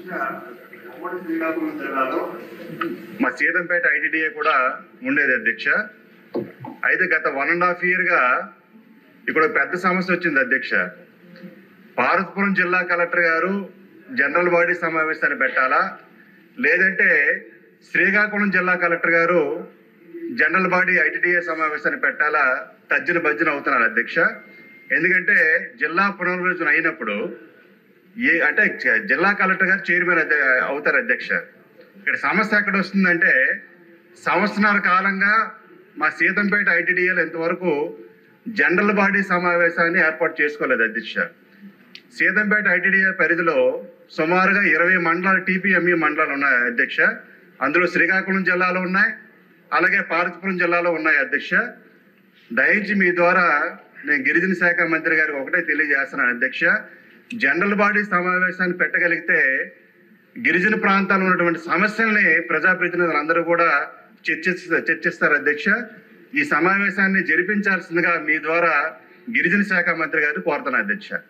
ఉమ్మడి శ్రీకాకుళం జిల్లాలో మా సీతంపేట ఐటీడీఏ కూడా ఉండేది అధ్యక్ష. అయితే గత 1.5 year గా ఇక్కడ పెద్ద సమస్య వచ్చింది అధ్యక్ష. పార్వతీపురం జిల్లా కలెక్టర్ గారు జనరల్ బాడీ సమావేశాన్ని పెట్టాలా, లేదంటే శ్రీకాకుళం జిల్లా కలెక్టర్ గారు జనరల్ బాడీ ఐటీడీఏ సమావేశాన్ని పెట్టాలా తర్జన భర్జన అవుతున్నారు అధ్యక్ష. ఎందుకంటే జిల్లా పునర్విభజన అయినప్పుడు అంటే జిల్లా కలెక్టర్ గారు చైర్మన్ అవుతారు అధ్యక్ష. ఇక్కడ సమస్య ఎక్కడ వస్తుందంటే, సంవత్సరాల కాలంగా మా సీతంపేట ఐటీడీఏలు ఇంతవరకు జనరల్ బాడీ సమావేశాన్ని ఏర్పాటు చేసుకోలేదు అధ్యక్ష. సీతంపేట ఐటీడీఏ పరిధిలో సుమారుగా 20 మండలాలు టీపీఎంఈ మండలాలు ఉన్నాయి అధ్యక్ష. అందులో శ్రీకాకుళం జిల్లాలో ఉన్నాయి, అలాగే పార్వతీపురం జిల్లాలో ఉన్నాయి అధ్యక్ష. దయచేసి మీ ద్వారా నేను గిరిజన శాఖ మంత్రి గారికి ఒకటే తెలియజేస్తున్నాను అధ్యక్ష. జనరల్ బాడీ సమావేశాన్ని పెట్టగలిగితే గిరిజన ప్రాంతాల్లో ఉన్నటువంటి సమస్యల్ని ప్రజాప్రతినిధులు అందరూ కూడా చర్చిస్తారు అధ్యక్ష. ఈ సమావేశాన్ని జరిపించాల్సిందిగా మీ ద్వారా గిరిజన శాఖ మంత్రి గారిని కోరుతున్నాను అధ్యక్ష.